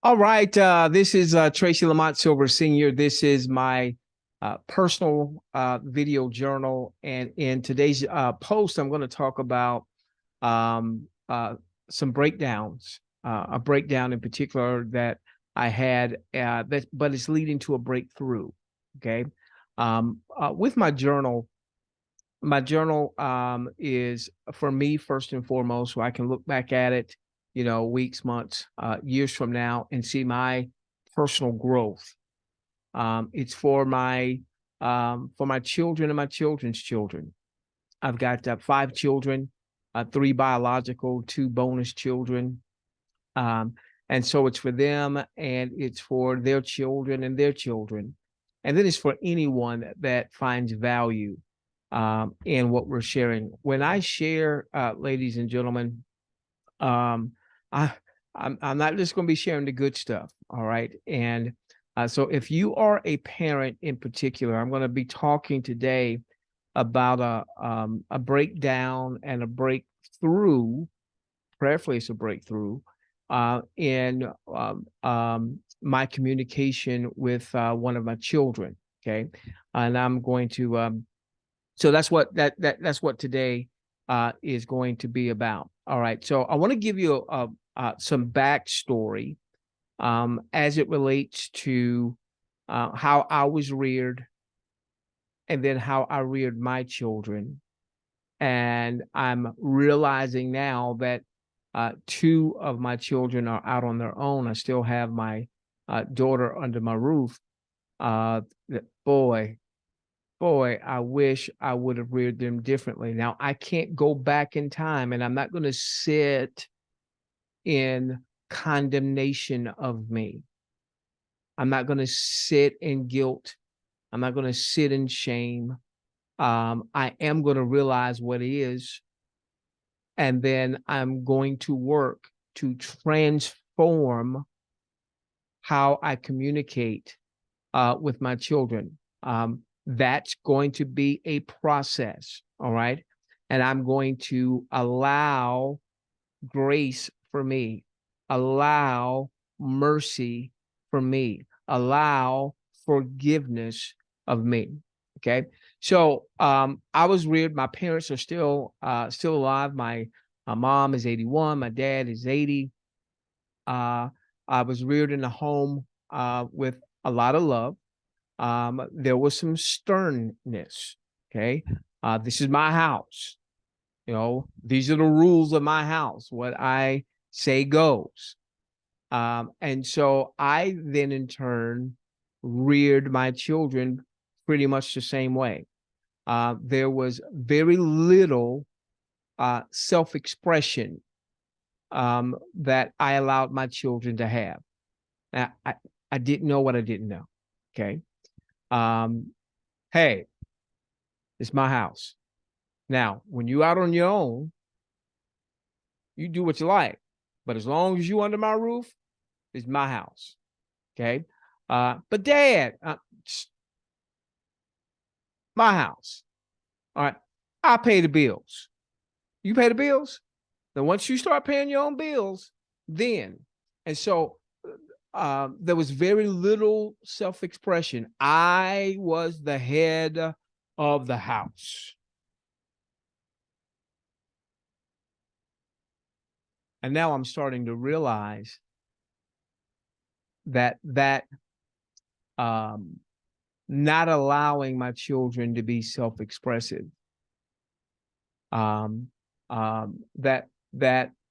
All right. This is Tracy Le Mont Silver Sr. This is my personal video journal. And in today's post, I'm going to talk about um, uh, some breakdowns, a breakdown in particular that I had, but it's leading to a breakthrough. Okay. With my journal is for me first and foremost, so I can look back at it, weeks, months, years from now, and see my personal growth. It's for my children and my children's children. I've got 5 children, 3 biological, 2 bonus children. Um, and so it's for them and it's for their children and their children. And then it's for anyone that finds value in what we're sharing. When I share, ladies and gentlemen, um, I, I'm not just going to be sharing the good stuff. All right. And so if you are a parent in particular, I'm going to be talking today about a breakdown and a breakthrough, prayerfully it's a breakthrough, in my communication with one of my children. Okay. And I'm going to, so that's what today is going to be about. All right. So I want to give you some backstory as it relates to how I was reared and then how I reared my children. And I'm realizing now that 2 of my children are out on their own. I still have my daughter under my roof. Uh, boy, I wish I would have reared them differently. Now, I can't go back in time, and I'm not going to sit in condemnation of me. I'm not going to sit in guilt. I'm not going to sit in shame. I am going to realize what is, and then I'm going to work to transform how I communicate with my children. That's going to be a process, all right? And I'm going to allow grace for me, allow mercy for me, allow forgiveness of me. Okay. So I was reared. My parents are still alive. My mom is 81. My dad is 80. Uh, I was reared in a home with a lot of love. There was some sternness. Okay. This is my house. These are the rules of my house. What I say goes. And so I then in turn reared my children pretty much the same way. There was very little self-expression that I allowed my children to have. Now, I didn't know what I didn't know. Okay. Hey, it's my house. Now, when you out on your own, you do what you like. But as long as you under my roof, it's my house. Okay. But Dad, my house. All right. I pay the bills. You pay the bills? Then once you start paying your own bills, then. And so there was very little self-expression. I was the head of the house. And now I'm starting to realize that not allowing my children to be self-expressive, that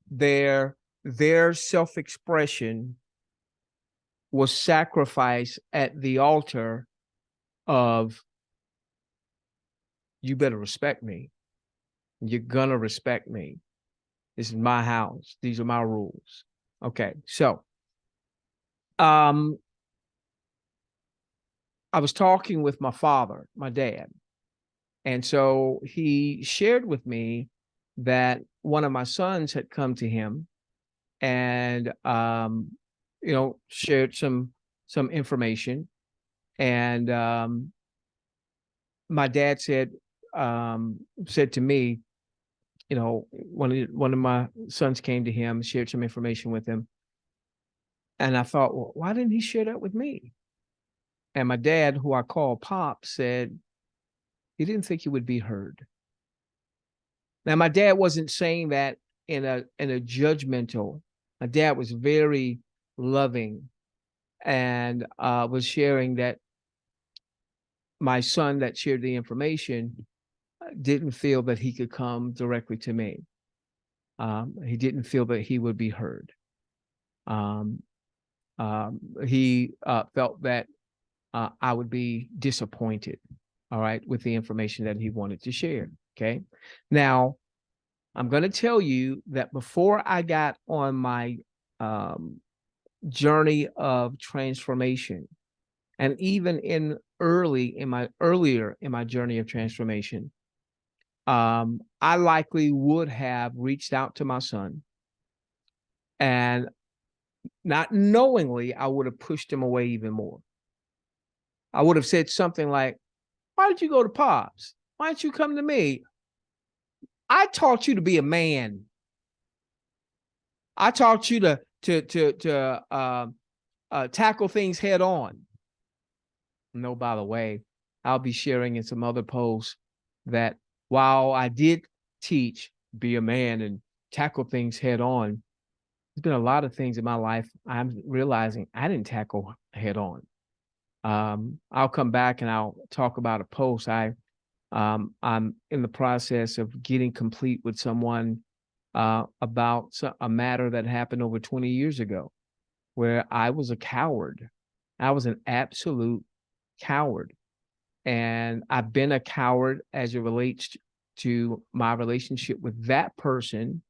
their self-expression was sacrificed at the altar of, you better respect me. You're gonna respect me. This is my house. These are my rules. Okay, so I was talking with my father, my dad, and so he shared with me that one of my sons had come to him and shared some information. And my dad said to me, one of my sons came to him, shared some information with him, And I thought, well, why didn't he share that with me? And my dad, who I call Pop, said he didn't think he would be heard. Now, my dad wasn't saying that in a judgmental. My dad was very loving and was sharing that my son that shared the information didn't feel that he could come directly to me. He didn't feel that he would be heard. Um, he felt that I would be disappointed, all right, with the information that he wanted to share. Okay. Now, I'm going to tell you that before I got on my journey of transformation, and even earlier in my journey of transformation, I likely would have reached out to my son, and not knowingly, I would have pushed him away even more. I would have said something like, "Why did you go to Pops? Why didn't you come to me? I taught you to be a man. I taught you to tackle things head on." No, by the way, I'll be sharing in some other posts that while I did teach be a man and tackle things head on, there's been a lot of things in my life I'm realizing I didn't tackle head on. I'll come back and I'll talk about a post. I'm in the process of getting complete with someone about a matter that happened over 20 years ago, where I was a coward. I was an absolute coward. And I've been a coward as it relates to my relationship with that person.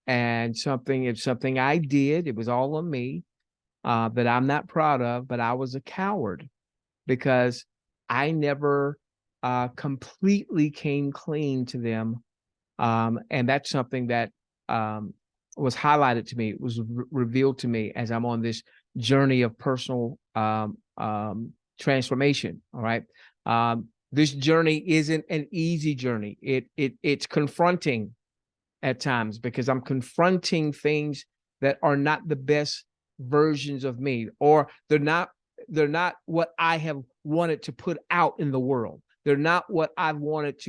And it's something I did, it was all on me, that I'm not proud of, but I was a coward because I never completely came clean to them. And that's something that was highlighted to me. It was revealed to me as I'm on this journey of personal transformation. All right. This journey isn't an easy journey. It's confronting at times because I'm confronting things that are not the best versions of me, or they're not what I have wanted to put out in the world. They're not what I've wanted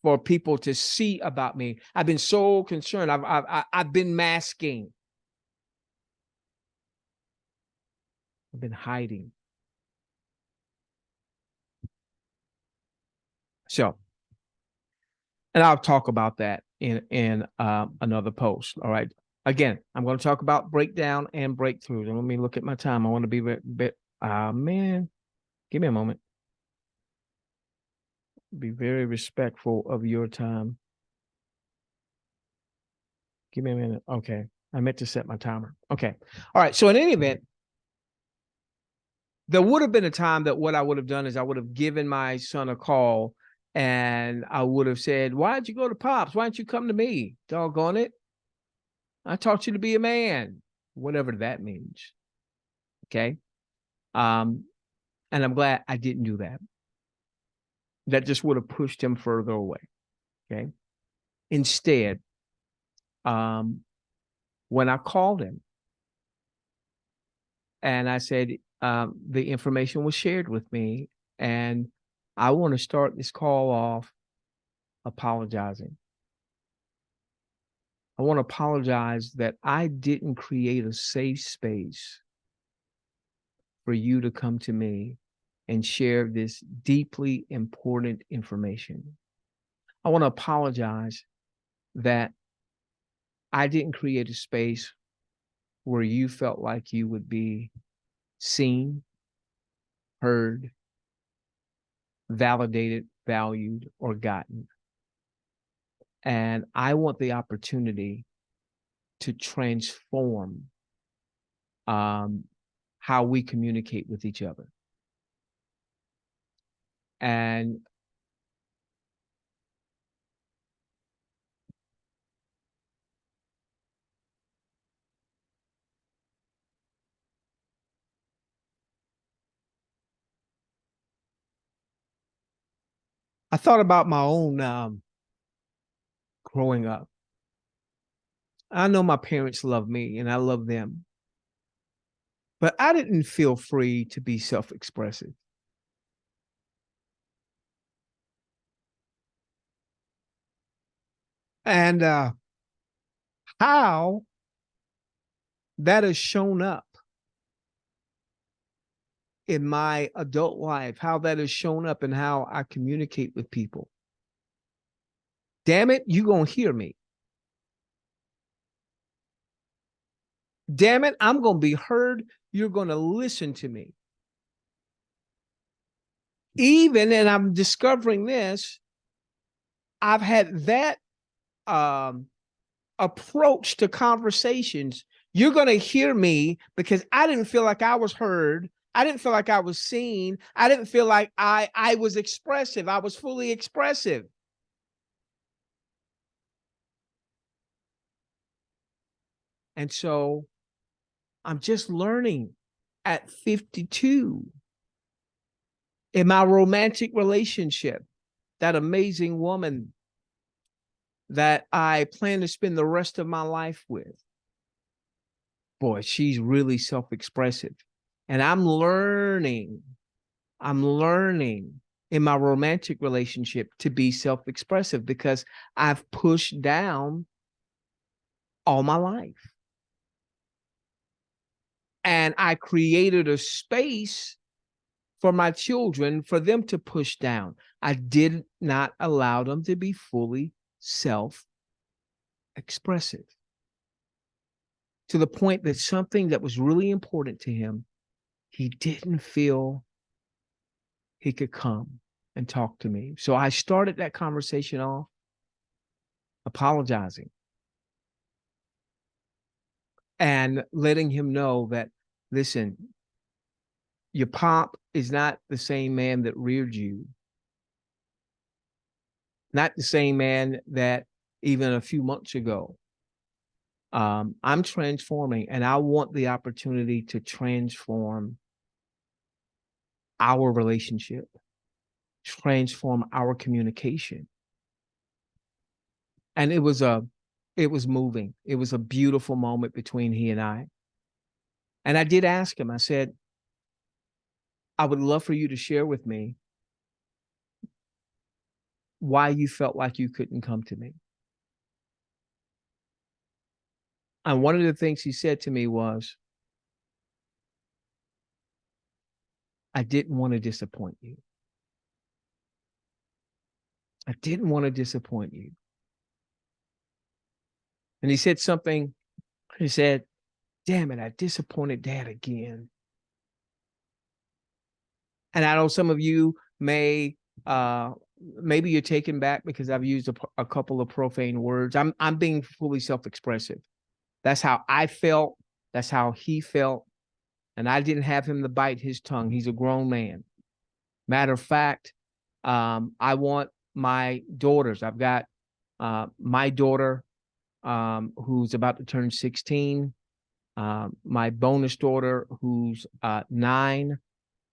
for people to see about me. I've been so concerned. I've been masking. I've been hiding. So, and I'll talk about that in another post. All right. Again, I'm going to talk about breakdown and breakthroughs. And let me look at my time. I want to be a bit. Man, give me a moment. Be very respectful of your time. Give me a minute. Okay. I meant to set my timer. Okay. All right. So in any event, there would have been a time that what I would have done is I would have given my son a call and I would have said, "Why'd you go to Pops? Why don't you come to me? Doggone it. I taught you to be a man," whatever that means. Okay. And I'm glad I didn't do that. That just would have pushed him further away. Okay. Instead, when I called him and I said, the information was shared with me, and I want to start this call off apologizing. I want to apologize that I didn't create a safe space for you to come to me and share this deeply important information. I want to apologize that I didn't create a space where you felt like you would be seen, heard, validated, valued, or gotten. And I want the opportunity to transform how we communicate with each other. And I thought about my own growing up. I know my parents love me and I love them. but I didn't feel free to be self-expressive. And how that has shown up in my adult life, how that has shown up in how I communicate with people. Damn it, you gonna hear me. Damn it, I'm gonna be heard. You're gonna listen to me. Even, and I'm discovering this, I've had that approach to conversations. You're going to hear me because I didn't feel like I was heard. I didn't feel like I was seen. I didn't feel like I was expressive. I was fully expressive. And so I'm just learning at 52 in my romantic relationship, that amazing woman that I plan to spend the rest of my life with. Boy, she's really self-expressive. And I'm learning in my romantic relationship to be self-expressive because I've pushed down all my life. And I created a space for my children, for them to push down. I did not allow them to be fully self-expressive, to the point that something that was really important to him, he didn't feel he could come and talk to me. So I started that conversation off apologizing and letting him know that, listen, your pop is not the same man that reared you, not the same man that even a few months ago. I'm transforming, and I want the opportunity to transform our relationship, transform our communication. And it was moving. It was a beautiful moment between he and I. And I did ask him, I said, I would love for you to share with me why you felt like you couldn't come to me. And one of the things he said to me was, I didn't want to disappoint you. I didn't want to disappoint you. And he said something, he said, damn it, I disappointed Dad again. And I know some of you may, maybe you're taken back because I've used a couple of profane words. I'm being fully self-expressive. That's how I felt. That's how he felt. And I didn't have him to bite his tongue. He's a grown man. Matter of fact, I want my daughters. I've got my daughter who's about to turn 16, my bonus daughter who's 9.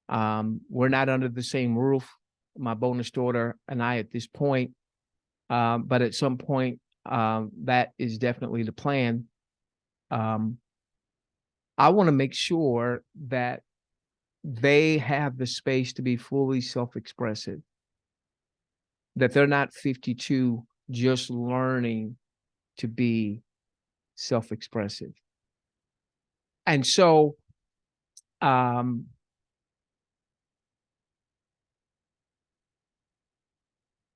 We're not under the same roof, my bonus daughter and I at this point, but at some point, that is definitely the plan. I want to make sure that they have the space to be fully self-expressive, that they're not 52 just learning to be self-expressive. And so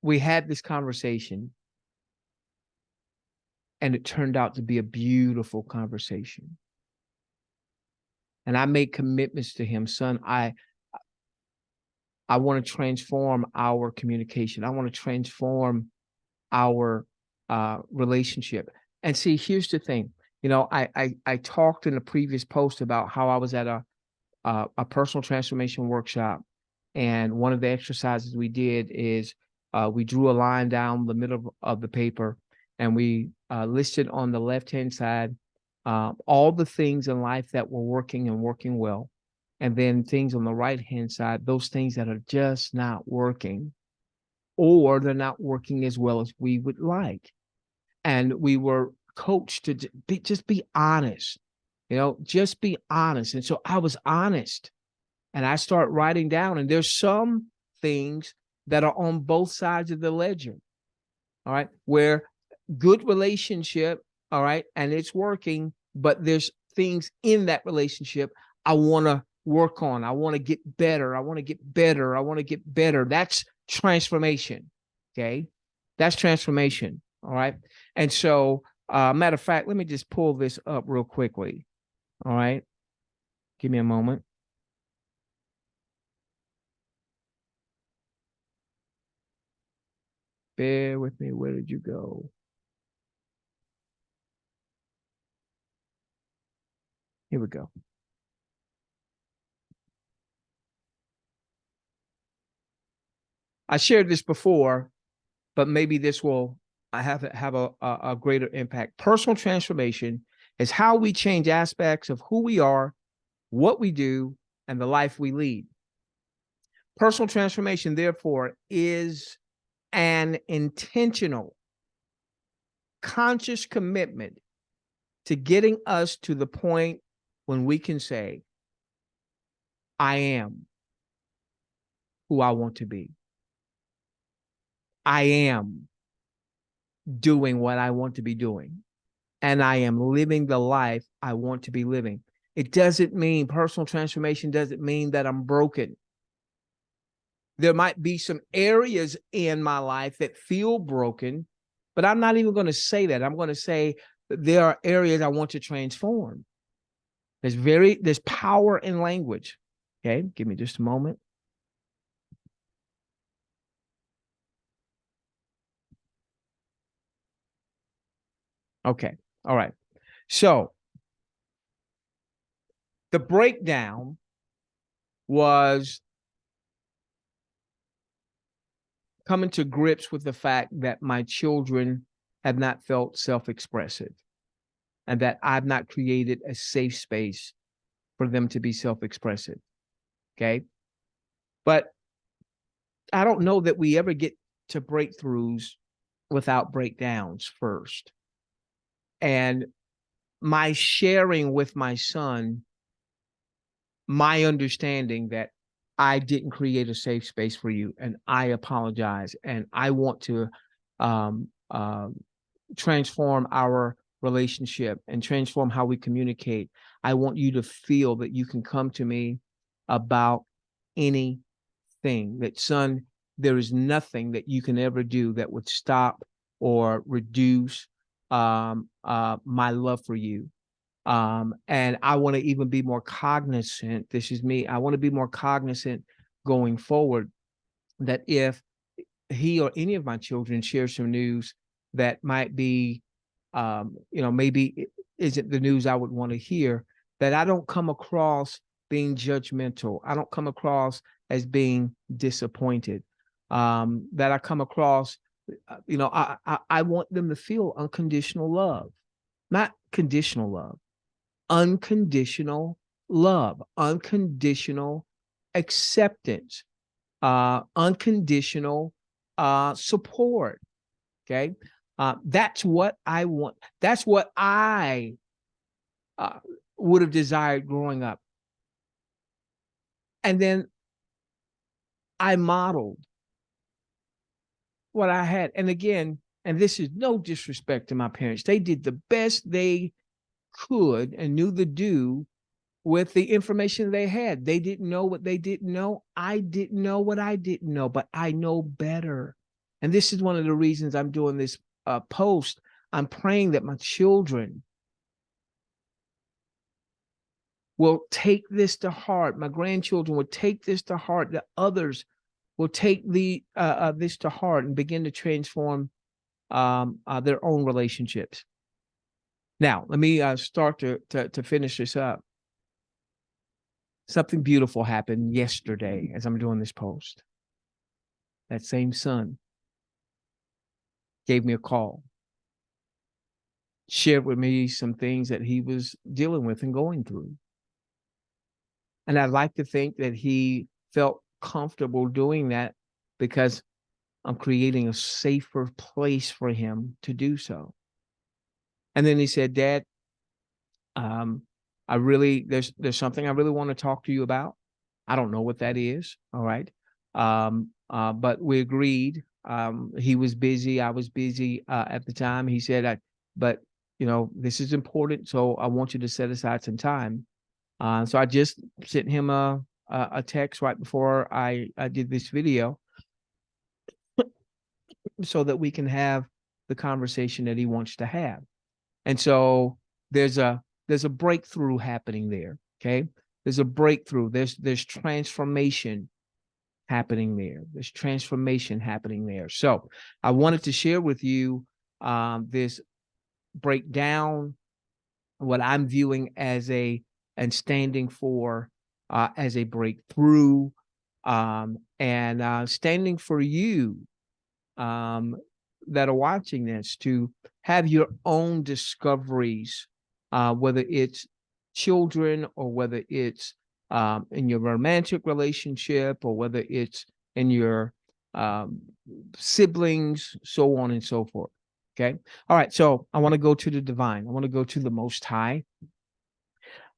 we had this conversation, and it turned out to be a beautiful conversation. And I made commitments to him, son, I want to transform our communication. I want to transform our relationship. And see, here's the thing. You know, I talked in a previous post about how I was at a personal transformation workshop, and one of the exercises we did is we drew a line down the middle of the paper, and we listed on the left-hand side all the things in life that were working and working well, and then things on the right-hand side, those things that are just not working, or they're not working as well as we would like. And we were coached to just be honest. just be honest. And so I was honest, and I start writing down, and there's some things that are on both sides of the ledger. All right. Where good relationship, all right, and it's working, but there's things in that relationship I want to work on. I want to get better. I want to get better. I want to get better. That's transformation. Okay. That's transformation. All right. And so, matter of fact, let me just pull this up real quickly. All right. Give me a moment. Bear with me. Where did you go? Here we go. I shared this before, but maybe this will have a greater impact. Personal transformation is how we change aspects of who we are, what we do, and the life we lead. Personal transformation, therefore, is an intentional, conscious commitment to getting us to the point when we can say, I am who I want to be. I am doing what I want to be doing. And I am living the life I want to be living. It doesn't mean, personal transformation doesn't mean that I'm broken. There might be some areas in my life that feel broken, but I'm not even going to say that. I'm going to say that there are areas I want to transform. There's power in language. Okay, give me just a moment. Okay, all right. So the breakdown was coming to grips with the fact that my children have not felt self-expressive, and that I've not created a safe space for them to be self-expressive. Okay. But I don't know that we ever get to breakthroughs without breakdowns first. And my sharing with my son, my understanding that I didn't create a safe space for you, and I apologize, and I want to um, uh, transform our relationship and transform how we communicate. I want you to feel that you can come to me about anything. That, son, there is nothing that you can ever do that would stop or reduce my love for you. And I want to even be more cognizant. This is me. I want to be more cognizant going forward that if he or any of my children share some news that might be, maybe it isn't the news I would want to hear, that I don't come across being judgmental. I don't come across as being disappointed. That I come across, I want them to feel unconditional love, not conditional love, unconditional love, unconditional acceptance, unconditional support. Okay. That's what I want. That's what I would have desired growing up. And then I modeled what I had. And again, and this is no disrespect to my parents, they did the best they could and knew the do with the information they had. They didn't know what they didn't know. I didn't know what I didn't know, but I know better. And this is one of the reasons I'm doing this post. I'm praying that my children will take this to heart. My grandchildren will take this to heart, that others will take this to heart and begin to transform their own relationships. Now, let me start to finish this up. Something beautiful happened yesterday as I'm doing this post. That same son gave me a call, shared with me some things that he was dealing with and going through. And I'd like to think that he felt comfortable doing that because I'm creating a safer place for him to do so. And then he said, Dad, there's something I really want to talk to you about. I don't know what that is. All right. But we agreed. He was busy. I was busy at the time. He said, but this is important. So I want you to set aside some time. So I just sent him a text right before I did this video so that we can have the conversation that he wants to have. And so there's a breakthrough happening there. Okay. There's a breakthrough. There's transformation happening there. There's transformation happening there. So I wanted to share with you this breakdown, what I'm viewing as and standing for as a breakthrough, and standing for you that are watching this to have your own discoveries, whether it's children or whether it's in your romantic relationship or whether it's in your siblings, so on and so forth. Okay. All right. So I want to go to the divine. I want to go to the Most High.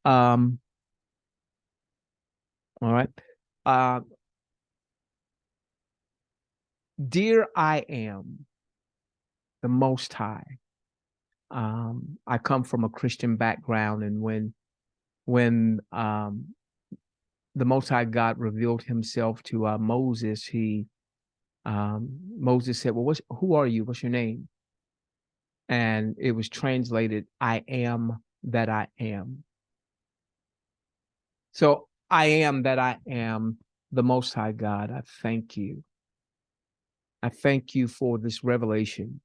All right. Dear I Am, the Most High. I come from a Christian background, and when the Most High God revealed Himself to Moses, Moses said, "Well, who are you? What's your name?" And it was translated, "I am that I am." So I am that I am, the Most High God. I thank you. I thank you for this revelation.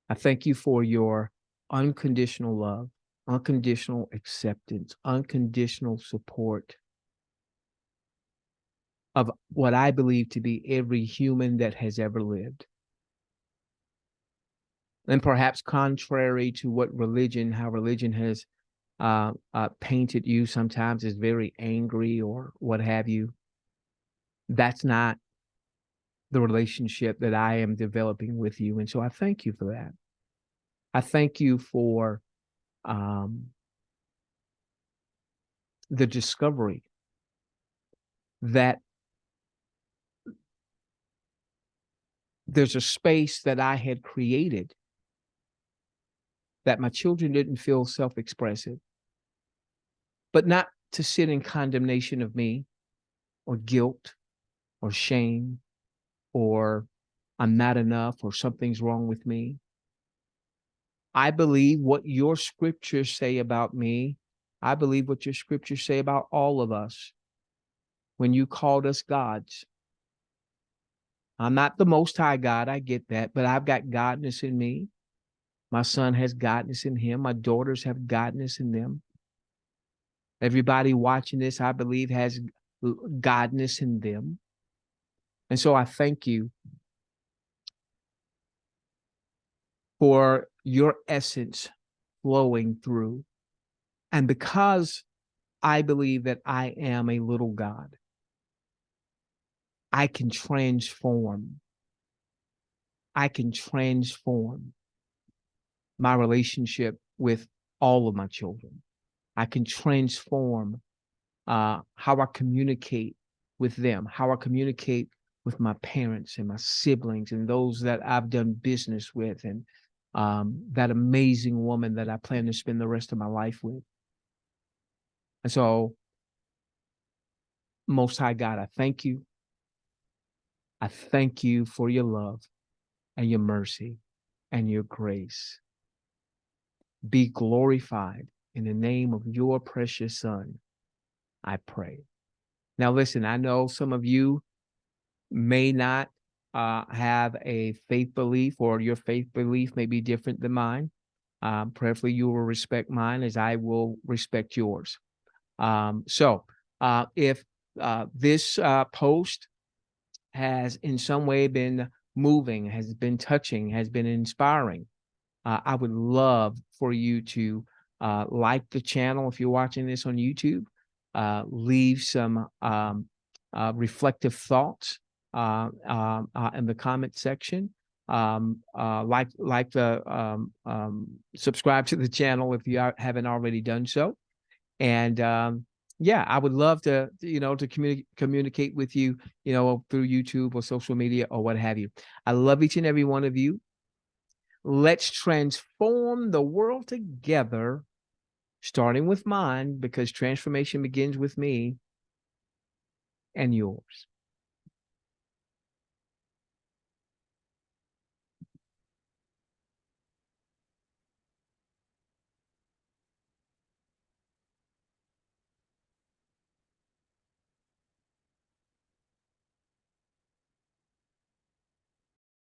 I thank you for your unconditional love, unconditional acceptance, unconditional support of what I believe to be every human that has ever lived. And perhaps contrary to how religion has painted you sometimes as very angry or what have you, that's not the relationship that I am developing with you. And so I thank you for that. I thank you for the discovery that there's a space that I had created that my children didn't feel self-expressive, but not to sit in condemnation of me or guilt or shame or I'm not enough or something's wrong with me. I believe what your scriptures say about me. I believe what your scriptures say about all of us when you called us gods. I'm not the Most High God, I get that, but I've got godness in me. My son has godness in him. My daughters have godness in them. Everybody watching this, I believe, has godness in them. And so I thank you for your essence flowing through. And because I believe that I am a little God, I can transform. I can transform my relationship with all of my children. I can transform how I communicate with them, how I communicate with my parents and my siblings and those that I've done business with, and that amazing woman that I plan to spend the rest of my life with. And so, Most High God, I thank you. I thank you for your love and your mercy and your grace. Be glorified in the name of your precious Son, I pray. Now, listen, I know some of you may not have a faith belief, or your faith belief may be different than mine. Prayerfully, you will respect mine as I will respect yours. So if this post has in some way been moving, has been touching, has been inspiring, I would love for you to like the channel if you're watching this on YouTube, leave some reflective thoughts in the comment section. subscribe to the channel if you haven't already done so. And yeah, I would love to, to communicate with you, through YouTube or social media or what have you. I love each and every one of you. Let's transform the world together, starting with mine, because transformation begins with me and yours.